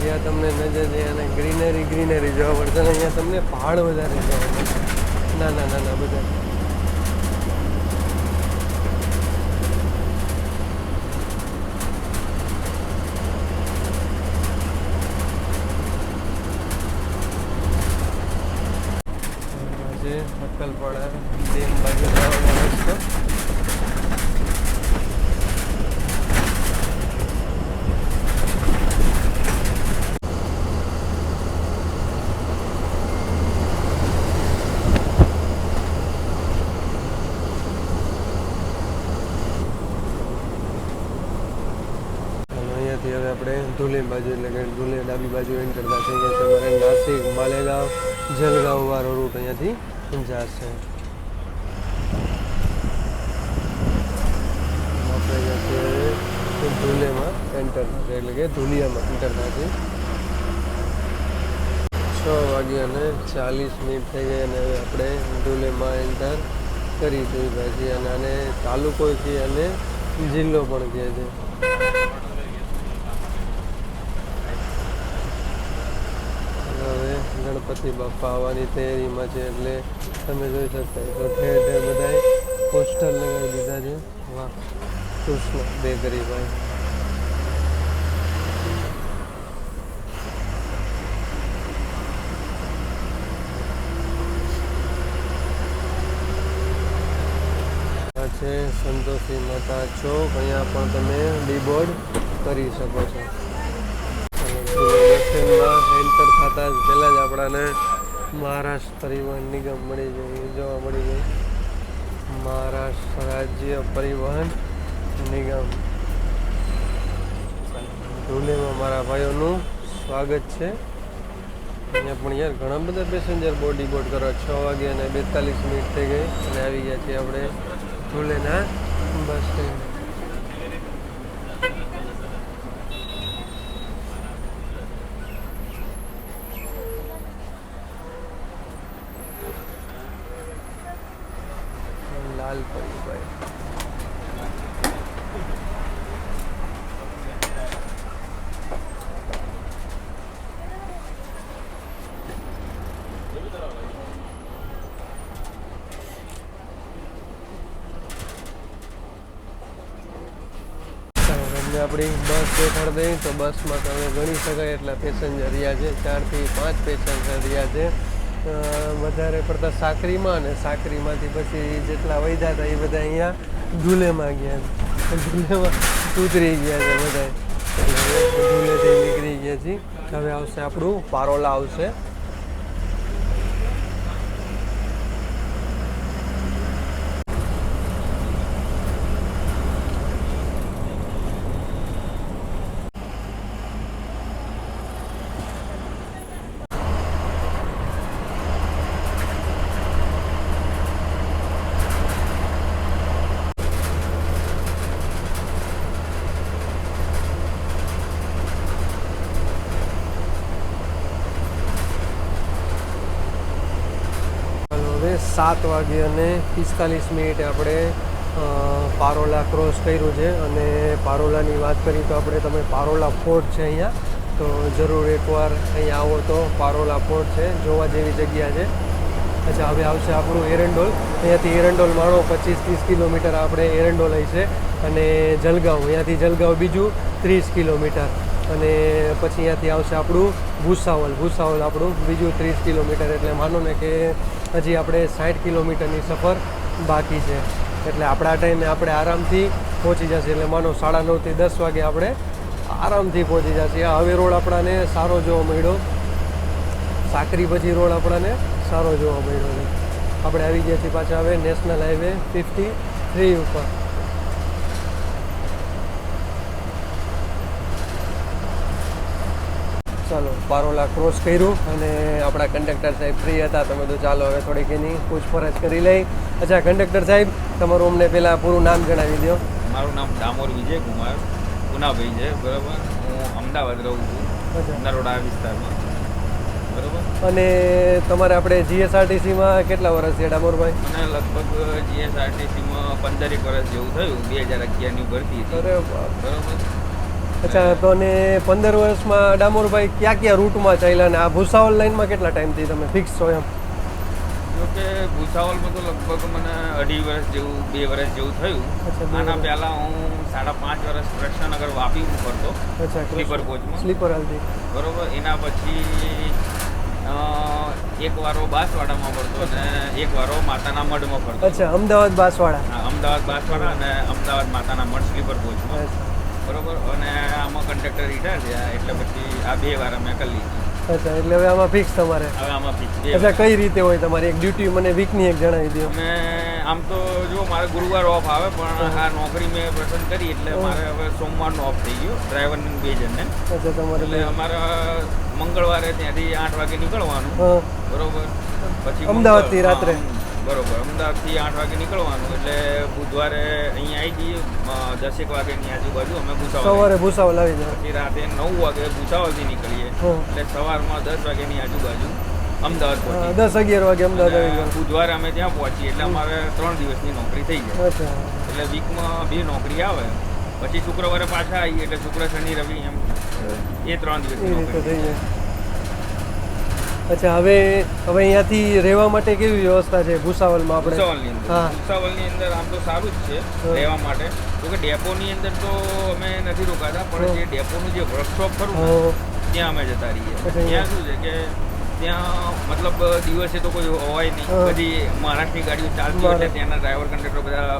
જ્યાં તમને નજર જાય અને ગ્રીનરી જોવા મળશે. અહીંયા તમને પહાડ વધારે જોવા મળશે, નાના બધા. મોકલપાડા ડેમ બાજુ જવાનો રસ્તો. અહીંયાથી હવે આપણે ધુલે બાજુ એટલે કે ધુલે ડાબી બાજુ એન્ટર થશે. અહીંયા તમારે નાસિક માલેગાંવ જલગાંવ વાળો રૂટ અહીંયાથી જશે. આપણે અહીંયાથી ધુલેમાં એન્ટર થશે એટલે કે ધુલિયામાં એન્ટર થશે. 6:40 થઈ ગઈ અને હવે આપણે ધુલેમાં એન્ટર કરી દઈએ પછી. અને આને તાલુકો છે અને જિલ્લો પણ કહે છે. હવે ગણપતિ બાપા આવવાની તૈયારીમાં છે એટલે તમે જોઈ શકતા તો ઠેર ઠેર બધાએ પોસ્ટર લગાવી દીધા છે. વાહ, કૃષ્ણ બેકરી ભાઈ. આ છે સંતોષી માતા ચોક. અહીંયા પણ તમે ડીબોર્ડ કરી શકો છો. એન્ટર થતા જ પહેલાં જ આપણાને મહારાષ્ટ્ર પરિવહન નિગમ જોવા મળી ગઈ. મહારાષ્ટ્ર રાજ્ય પરિવહન નિગમ. ધુલેમાં મારા ભાઈઓનું સ્વાગત છે. અહીંયા પણ યાર ઘણા બધા પેસેન્જર બોર્ડ કરવા. 6:42 થઈ ગઈ અને આવી ગયા છીએ આપણે ધુલેના બસ સ્ટેન્ડ. લાલપરીભાઈ. તમને આપણી બસ દેખાડ દઈ તો બસમાં તમે ગણી શકાય એટલા પેસેન્જર રહ્યા છે. 4 થી 5 પેસેન્જર રહ્યા છે. વધારે પડતા સાકરીમાં અને સાકરીમાંથી પછી જેટલા વૈધા હતા એ બધા અહીંયા ધુલેમાં ગયા છે. ધુલેમાં ઉતરી ગયા છે બધા. ધુલેથી નીકળી ગયા છીએ. હવે આવશે આપણું પારોલા આવશે. હવે 7:45 આપણે પારોલા ક્રોસ કર્યું છે. અને પારોલાની વાત કરી તો આપણે તમે પારોલા ફોર્ટ છે અહીંયા, તો જરૂર એકવાર અહીંયા આવો તો પારોલા ફોર્ટ છે, જોવા જેવી જગ્યા છે. અચ્છા, હવે આવશે આપણું એરંડોલ. અહીંયાથી એરંડોલ માણો 25-30 કિલોમીટર આપણે એરંડોલ આવી છે. અને જલગાંવ, અહીંયાથી જલગાંવ બીજું 30 કિલોમીટર. અને પછી અહીંયાથી આવશે આપણું ભૂસાવલ. ભૂસાવલ આપણું બીજું 30 કિલોમીટર. એટલે માનો ને કે હજી આપણે 60 કિલોમીટરની સફર બાકી છે. એટલે આપણા ટાઈમે આપણે આરામથી પહોંચી જશે. એટલે માનો 9:30 થી 10 વાગે આપણે આરામથી પહોંચી જશે. હવે રોડ આપણાને સારો જોવા મળ્યો. સાકરી પછી રોડ આપણાને સારો જોવા મળ્યો છે. આપણે આવી ગયા છીએ પાછા હવે નેશનલ હાઈવે 53 ઉપર. ચાલો, પારોલા ક્રોસ કર્યું અને આપણા કંડક્ટર સાહેબ ફ્રી હતા. તમે તો ચાલો હવે થોડીક એની પૂછપરછ કરી લઈ. અચ્છા કંડક્ટર સાહેબ, તમારું અમને પહેલાં પૂરું નામ જણાવી દો. મારું નામ ડામોર વિજય કુમાર પુનાભાઈ છે, બરાબર. હું અમદાવાદ રહું છું, નરોડા વિસ્તારમાં, બરાબર. અને તમારે આપણે જીએસઆરટીસીમાં કેટલા વર્ષ છે ડામોરભાઈ? મને લગભગ જીએસઆરટીસીમાં 15 વર્ષ જેવું થયું. 2011ની ભરતી હતી. અરે બરાબર. અચ્છા, તો ને 15 વર્ષમાં ડામોરભાઈ ક્યાં ક્યાં રૂટમાં ચાલ્યા? ને આ ભૂસાવલ લાઇનમાં કેટલા ટાઈમથી તમે ફિક્સ છો એમ? જોકે ભૂસાવલમાં તો લગભગ મને 2.5 વર્ષ જેવું, 2 વર્ષ જેવું થયું. આના પહેલાં હું 5.5 વર્ષ કૃષ્ણનગર વાપી કરતો. અચ્છા, સ્લીપર કોચમાં. સ્લીપર હાલતી. બરાબર. એના પછી એક વારો બાંસવાડામાં ફરતો અને એક વારો માતાના મઢમાં ફરતો. અચ્છા, અમદાવાદ બાંસવાડા. હા, અમદાવાદ બાંસવાડા અને અમદાવાદ માતાના મઢ સ્લીપર કોચમાં. બરોબર. અને આમાં કંડક્ટર રિટાયર થયા એટલે પછી આ 2 વાર અમે કરી લીધી. અચ્છા, એટલે હવે આમાં ફિક્સ તમારે. હવે આમાં ફિક્સ. અચ્છા, કઈ રીતે હોય તમારી એક ડ્યુટી મને વીકની એક જણાવી દો. અમે આમ તો જો મારે ગુરુવાર ઓફ આવે પણ આ નોકરી મેં પસંદ કરી એટલે મારે હવે સોમવારનો ઓફ થઈ ગયો ડ્રાઈવરને 2 જણને. અચ્છા, તમારે એટલે અમારે મંગળવારે ત્યાંથી 8 વાગે નીકળવાનું. બરોબર. પછી અમદાવાદથી રાત્રે. બરોબર, અમદાવાદથી 8 વાગે નીકળવાનું એટલે બુધવારે અહીંયા આવી જઈએ 10 વાગ્યાની આજુબાજુ અમે ભૂસાવલ. સવારે ભૂસાવલ આવી જાય. પછી રાતે 9 વાગે ભૂસાવલથી નીકળીએ એટલે સવારમાં 10 વાગ્યાની આજુબાજુ અમદાવાદ પહોંચીએ. 10-11 વાગે અમદાવાદ આવી જાય. બુધવારે અમે ત્યાં પહોંચીએ એટલે અમારે 3 દિવસની નોકરી થઈ જાય. અચ્છા, એટલે વીકમાં 2 નોકરી આવે. પછી શુક્રવારે પાછા આવીએ એટલે શુક્ર શનિ રવિ એમ એ 3 દિવસની નોકરી થઈ જાય. અચ્છા, હવે અહીંયાથી રહેવા માટે કેવી વ્યવસ્થા છે ભૂસાવલમાં આપણે? ભૂસાવલની અંદર ભૂસાવલની અંદર આમ તો સારું જ છે રહેવા માટે. તો કે ડેપોની અંદર તો અમે નથી રોકાતા પણ જે ડેપોનું જે વર્કશોપ ખરું ત્યાં અમે જતા રહીએ. ત્યાં શું છે કે ત્યાં મતલબ દિવસે તો કોઈ હોય નહીં, બધી મહારાષ્ટ્રની ગાડીઓ ચાલતી હોય એટલે ત્યાંના ડ્રાઈવર કંડક્ટર બધા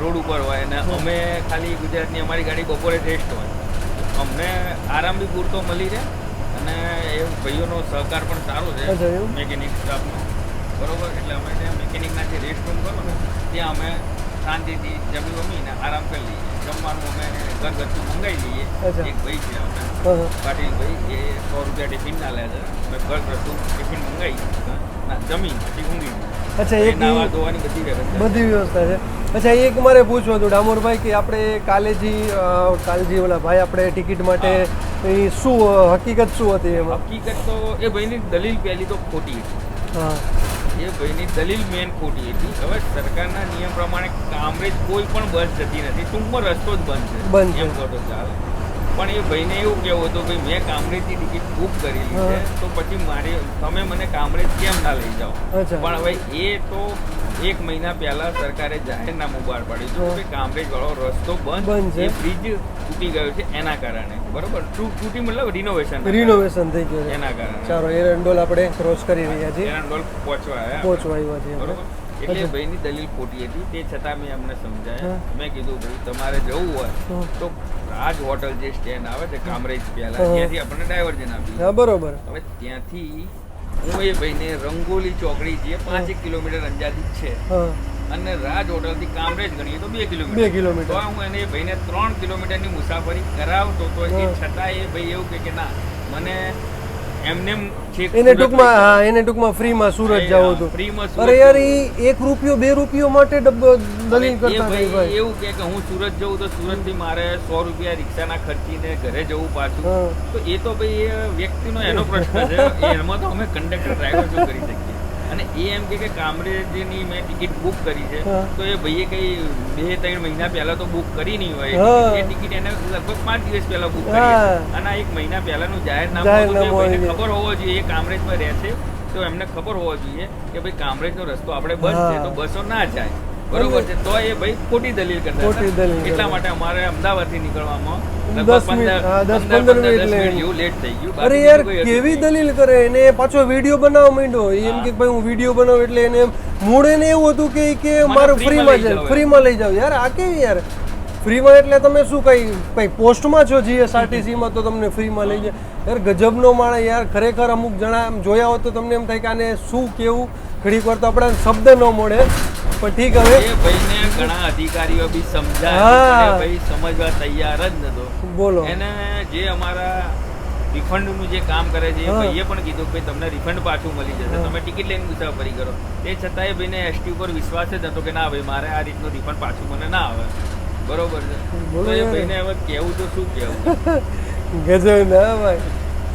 રોડ ઉપર હોય અને અમે ખાલી ગુજરાતની અમારી ગાડી બપોરે ટેસ્ટ હોય. અમને આરામ બી પૂરતો મળી રહે અને એ ભાઈઓનો સહકાર પણ સારો છે મેકેનિક સ્ટાફનો. બરોબર. એટલે અમે ત્યાં મેકેનિકના જે રેસ્ટ રૂમ કરો ને ત્યાં અમે શાંતિથી જમી વમીને આરામ કરી લઈએ. જમવાનું અમે ઘરગથ્થું મંગાવી લઈએ. એક ભાઈ છે આપણે પાટીલભાઈ, એ 100 રૂપિયા ટિફિન ના લે છે. અમે ઘરગથ્થું ટિફિન મંગાવી જમી પછી ઊંઘી. અચ્છા, એક નાવા ધોવાની બધી વ્યવસ્થા છે. અચ્છા, એક મારે પૂછવું હતું ડામોરભાઈ કે આપણે કાલજી ઓલા ભાઈ આપણે ટિકિટ માટે શું હકીકત શું હતી એમાં? હકીકત તો એ ભાઈની દલીલ પહેલી તો ખોટી હતી. એ ભાઈની દલીલ મેન ખોટી હતી. હવે સરકારના નિયમ પ્રમાણે કામરેજ કોઈ પણ બસ જતી નથી, ટૂંકમાં રસ્તો જ બંધ છે એમ કહો તો ચાલે. પણ એ ભાઈને એવું કહેવું હતું ભાઈ મેં કામરેજની ટિકિટ બુક કરેલી છે તો પછી તમે મને કામરેજ કેમ ના લઈ જાઓ? પણ હવે એ તો 1 મહિના પહેલા સરકારે જાહેરનામું બહાર પાડ્યું હતું કે કામરેજ વાળો રસ્તો બંધ છે, બ્રિજ તૂટી ગયો છે એના કારણે. બરોબર. તૂટી મતલબ રિનોવેશન થઈ ગયું એના કારણે. ચાલો, એરંડોલ આપણે ક્રોસ કરી રહ્યા છીએ. એરંડોલ પહોંચવા આવ્યા છીએ. બરોબર. એટલે ભાઈની દલીલ ખોટી હતી. તે છતાં મેં અમને સમજાયા. મેં કીધું ભાઈ તમારે જવું હોય તો રાજ હોટલ જે સ્ટેન્ડ આવે છે કામરેજ પહેલા ત્યાંથી આપણને ડાયવર્જન આપી. બરોબર. હવે ત્યાંથી હું એ ભાઈને રંગોલી ચોકડી જે 5 કિલોમીટર અંજાદી છે અને રાજ હોટલ થી કામરેજ ગણીએ તો 2 કિલોમીટર. તો હું એને ભાઈને 3 કિલોમીટરની મુસાફરી કરાવતો તો એ છતાં એ ભાઈ એવું કે ના મને એમને એને ટૂંકમાં ફ્રીમાં સુરત જવું હતું. અરે યાર, 1 રૂપિયો 2 રૂપિયો માટે દલીલ કરતા ભાઈ એવું કે હું સુરત જવું તો સુરત થી મારે 100 રૂપિયા રિક્ષાના ખર્ચીને ઘરે જવું પાછું. તો એ તો ભાઈ એ વ્યક્તિનો એનો પ્રશ્ન છે. એમાં તો અમે કંડક્ટર ડ્રાઈવર શું કરી શકીએ? અને એ એમ કે કામરેજની મેં ટિકિટ બુક કરી છે તો એ ભાઈએ કઈ 2-3 મહિના પહેલા તો બુક કરી નહીં હોય. એ ટિકિટ એને લગભગ 5 દિવસ પહેલા બુક કરી અને 1 મહિના પહેલાનું જાહેરનામું ખબર હોવો જોઈએ. એ કામરેજમાં રહે છે તો એમને ખબર હોવો જોઈએ કે ભાઈ કામરેજનો રસ્તો આપણે બંધ છે તો બસો ના જાય. બરોબર છે. તો એ ભાઈ ખોટી દલીલ કરતા એટલા માટે અમારે અમદાવાદથી નીકળવામાં 10-15 મિનિટ લેટ થઈ ગયું. અરે યાર, કેવી દલીલ કરે એને? પાછો વિડીયો બનાવવા માંડ્યો. એમ કે ભાઈ હું વિડીયો બનાવું એટલે એને મૂળ એને એવું હતું કે મારે ફ્રીમાં લઈ જાવ. યાર આ કેવી યાર ફ્રીમાં? એટલે તમે શું કઈ પોસ્ટમાં છો જીએસઆરટીસીમાં તો તમને ફ્રીમાં લઈ જાય? યાર ગજબનો માણસ યાર. ખરેખર અમુક જણા જોયા હોત તો તમને એમ થાય કે આને શું કેવું. ઘડીક વાર તો આપણે શબ્દ ન મળે. પણ ઠીક, હવે એ ભાઈને ઘણા અધિકારીઓ બી સમજાય ભાઈ સમજવા તૈયાર જ નતો. બોલો. એને જે અમારા રિફંડનું જે કામ કરે છે એ ભાઈએ પણ કીધું કે તમને રિફંડ પાછું મળી જશે, તમે ટિકિટ લઈને મુસાફરી કરો. તે છતાંય ભાઈને એસટી ઉપર વિશ્વાસ જ હતો કે ના ભાઈ મારે આ રીતનું રિફંડ પાછું મને ના આવે. બરોબર છે. તો એ ભાઈને હવે કેવું તો શું કેવું. ગજબ ના ભાઈ.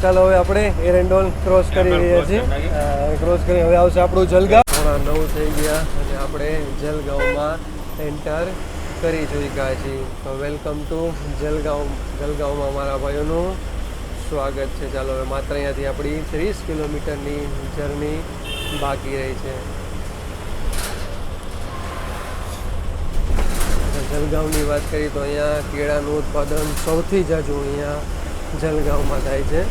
ચાલો, હવે આપણે એરંડોલ ક્રોસ કરી રહ્યા છીએ. ક્રોસ કરી હવે આવશે આપણું જલગાંવ. 9 થઈ ગયા અને આપણે જલગાંવમાં એન્ટર કરી ચૂક્યા છીએ. તો વેલકમ ટુ જલગાંવમાં મારા ભાઈઓનું સ્વાગત છે. ચાલો, હવે માત્ર અહીંયાથી આપણી 30 કિલોમીટરની જર્ની બાકી રહી છે. જલગાંવની વાત કરીએ તો અહીંયા કેળાનું ઉત્પાદન સૌથી જાજુ અહીંયા જલગાંવમાં થાય છે.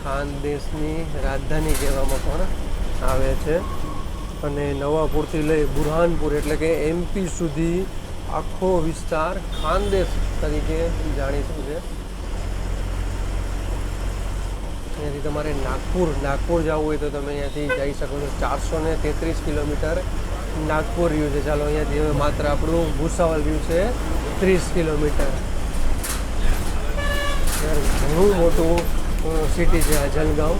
ખાનદેશની રાજધાની કહેવામાં પણ આવે છે અને નવાપુરથી લઈ બુરહાનપુર એટલે કે MP સુધી આખો વિસ્તાર ખાનદેશ તરીકે જાણીતો છે. અહીંયાથી તમારે નાગપુર જવું હોય તો તમે અહીંયાથી જઈ શકો છો. 433 કિલોમીટર નાગપુર રહ્યું છે. ચાલો અહીંયાથી હવે માત્ર આપણું ભૂસાવલ રહ્યું છે 30 કિલોમીટર. ઘણું મોટું સિટી છે આ જલગાંવ.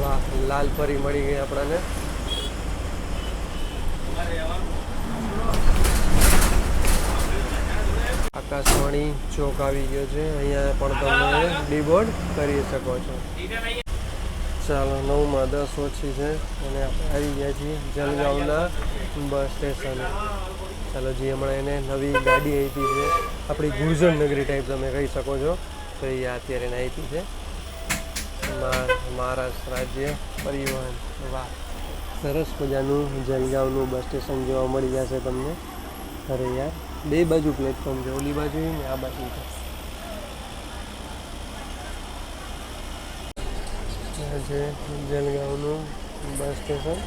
વાહ, લાલ પરી મળી ગઈ આપણને. આકાશવાણી ચોક આવી ગયો છે. અહીંયા પણ તમે ડીબોર્ડ કરી શકો છો. ચાલો 9:10 છે અને આપણે આવી ગયા છીએ જલગાંવના બસ સ્ટેશને. ચાલો જી, હમણાં એને નવી ગાડી આપી છે, આપણી ગુર્જર નગરી ટાઈપ તમે કહી શકો છો. તો એ અત્યારે એને આપી છે મહારાષ્ટ્ર રાજ્ય પરિવહન. વાહ, સરસ મજાનું જલગાંવનું બસ સ્ટેશન જોવા મળી જશે તમને. અરે યાર, બે બાજુ પ્લેટફોર્મ છે, ઓલી બાજુ ને આ બાજુ છે. આ છે જલગાંવનું બસ સ્ટેશન.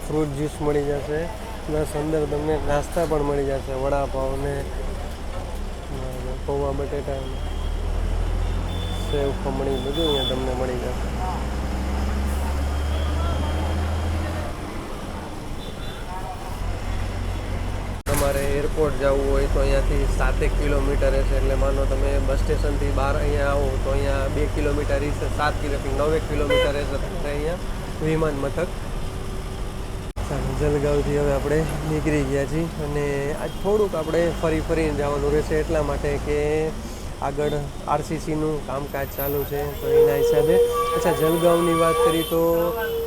ફ્રૂટ જ્યુસ મળી જશે, પ્લસ અંદર તમને નાસ્તા પણ મળી જશે. વડાપાવ ને પૌવા બટેટા, સેવ ખમણી બધું અહીંયા તમને મળી જશે. તમારે એરપોર્ટ જવું હોય તો અહીંયાથી 7 કિલોમીટર છે. એટલે માનો તમે બસ સ્ટેશનથી બહાર અહીંયા આવો તો અહીંયા 2 કિલોમીટર છે, 7 કિલોમીટર 9 કિલોમીટર છે તમારે અહીંયા વિમાન મથક. જલગાંવથી હવે આપણે નીકળી ગયા છીએ અને આજ થોડુંક આપણે ફરીને જવાનું રહેશે, એટલા માટે કે આગળ RCCનું કામકાજ ચાલુ છે. તો એના હિસાબે અચ્છા, જલગાંવની વાત કરી તો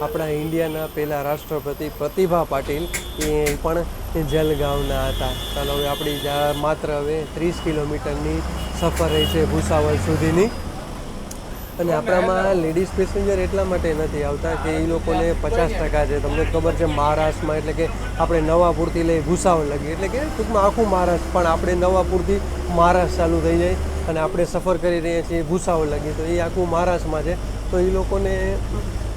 આપણા ઇન્ડિયાના પહેલાં રાષ્ટ્રપતિ પ્રતિભા પાટીલ એ પણ જલગાંવના હતા. ચાલો હવે આપણી માત્ર હવે 30 કિલોમીટરની સફર રહી છે ભૂસાવલ સુધીની. અને આપણામાં લેડીઝ પેસેન્જર એટલા માટે નથી આવતા કે એ લોકોને 50% છે. તમને ખબર છે મહારાષ્ટ્રમાં, એટલે કે આપણે નવાપુરથી લઈ ભૂસાવલ લગી, એટલે કે ટૂંકમાં આખું મહારાષ્ટ્ર, પણ આપણે નવાપુરથી મહારાષ્ટ્ર ચાલુ થઈ જાય અને આપણે સફર કરી રહ્યા છીએ ભૂસાવલ લગી, તો એ આખું મહારાષ્ટ્રમાં છે. તો એ લોકોને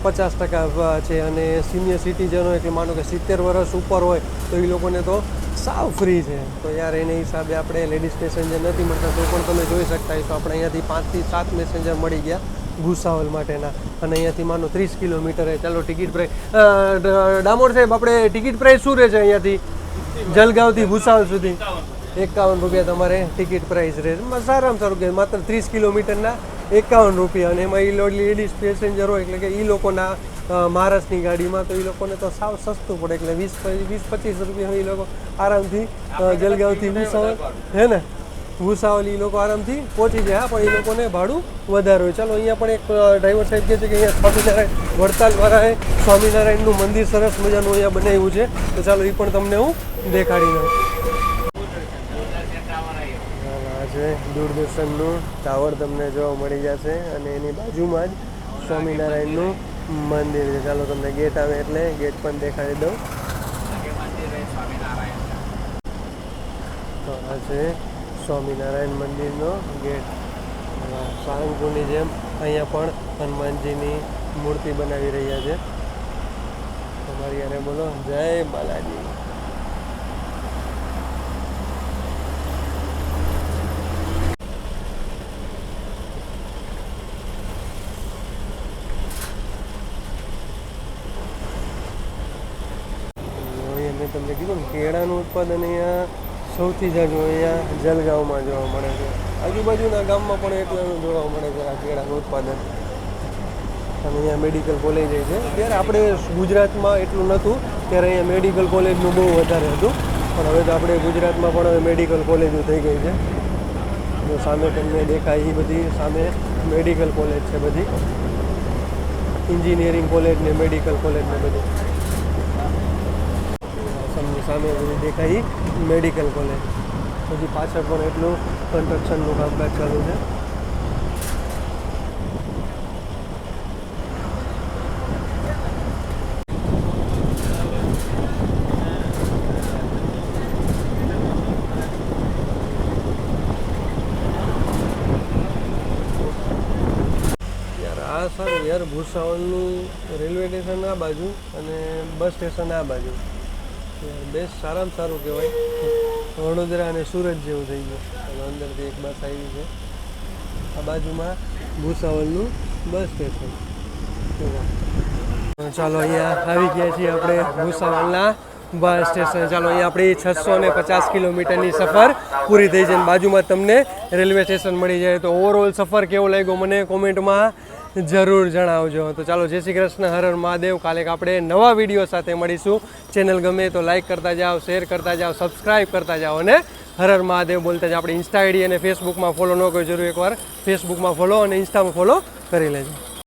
50% છે. અને સિનિયર સિટીઝનો એટલે માનો કે 70 વર્ષ ઉપર હોય તો એ લોકોને તો સાવ ફ્રી છે. તો યાર એને હિસાબે આપણે લેડીઝ પેસેન્જર નથી મળતા. તો પણ તમે જોઈ શકતા હોય તો આપણે અહીંયાથી 5 થી 7 પેસેન્જર મળી ગયા ભૂસાવલ માટેના. અને અહીંયાથી માનો 30 કિલોમીટર. ચાલો ટિકિટ પ્રાઇસ, ડામોર સાહેબ આપણે ટિકિટ પ્રાઇસ શું રહે છે અહીંયાથી જલગાંવથી ભૂસાવલ સુધી? 51 રૂપિયા તમારે ટિકિટ પ્રાઇસ રહે. સારામાં સારું કે માત્ર 30 કિલોમીટરના 51 રૂપિયા. અને એમાં એ લેડીઝ પેસેન્જર હોય એટલે કે એ લોકોના મહારાષ્ટ્રની ગાડીમાં તો એ લોકોને તો સાવ સસ્તું પડે. એટલે 20-25 રૂપિયા એ લોકો આરામથી જલગાંવથી ભૂસાવલ હે ને ભૂસાવલ એ લોકો આરામથી પહોંચી જાય. પણ એ લોકોને ભાડું વધારે હોય. ચાલો અહીંયા પણ એક ડ્રાઈવર સાહેબ કહે છે કે અહીંયા સ્વામિનારાયણ વડતાલવાળાએ સ્વામિનારાયણનું મંદિર સરસ મજાનું અહીંયા બનાવ્યું છે. તો ચાલો એ પણ તમને હું દેખાડી દઉં. આ છે દૂરદર્શનનું ટાવર તમને જોવા મળી જશે અને એની બાજુમાં જ સ્વામિનારાયણનું મંદિર છે. ચાલો તમને ગેટ આવે એટલે ગેટ પણ દેખાડી દઉં. તો આ છે સ્વામિનારાયણ મંદિરનો ગેટ. સારંગપુરની જેમ અહીંયા પણ હનુમાનજીની મૂર્તિ બનાવી રહ્યા છે. તમારી યારે બોલો જય બાલાજી. મેં તમને કીધું ને કેળાનું ઉત્પાદન અહીંયા સૌથી જાજુ અહીંયા જલગાંવમાં જોવા મળે છે. આજુબાજુના ગામમાં પણ એટલું જોવા મળે છે આ કેળાનું ઉત્પાદન. અને અહીંયા મેડિકલ કોલેજ છે. ત્યારે આપણે ગુજરાતમાં એટલું નહોતું, ત્યારે અહીંયા મેડિકલ કોલેજનું બહુ વધારે હતું. પણ હવે તો આપણે ગુજરાતમાં પણ હવે મેડિકલ કોલેજો થઈ ગઈ છે. જો સામે તમને દેખાય એ બધી સામે મેડિકલ કોલેજ છે. બધી એન્જિનિયરિંગ કોલેજ ને મેડિકલ કોલેજ ને બધી સામે બધી દેખાય મેડિકલ કોલેજ. પછી પાછળ પણ એટલું કન્સ્ટ્રક્શનનું કામકાજ ચાલુ છે. આ સારું યાર, ભૂસાવલનું રેલવે સ્ટેશન આ બાજુ અને બસ સ્ટેશન આ બાજુ, બેસ્ટ સારામાં સારું કહેવાય. વડોદરા અને સુરત જેવું થઈ ગયું. અને અંદરથી એક બસ આવી છે, આ બાજુમાં ભૂસાવલનું બસ સ્ટેશન. ચાલો અહીંયા આવી ગયા છીએ આપણે ભૂસાવલના બસ સ્ટેશન. ચાલો અહીંયા આપણી 650 કિલોમીટરની સફર પૂરી થઈ છે અને બાજુમાં તમને રેલવે સ્ટેશન મળી જાય. તો ઓવરઓલ સફર કેવો લાગ્યો મને કોમેન્ટમાં જરૂર જણાવજો. તો ચાલો, જય શ્રી કૃષ્ણ, હર હર મહાદેવ. કાલે આપણે નવા વિડીયો સાથે મળીશું. ચેનલ ગમે તો લાઈક કરતા જાઓ, શેર કરતા જાઓ, સબસ્ક્રાઈબ કરતા જાઓ અને હર હર મહાદેવ બોલતા જાઓ. આપણી ઇન્સ્ટા આઈડી અને ફેસબુકમાં ફોલો ન કર્યો જરૂર એકવાર ફેસબુકમાં ફોલો અને ઇન્સ્ટામાં ફોલો કરી લેજો.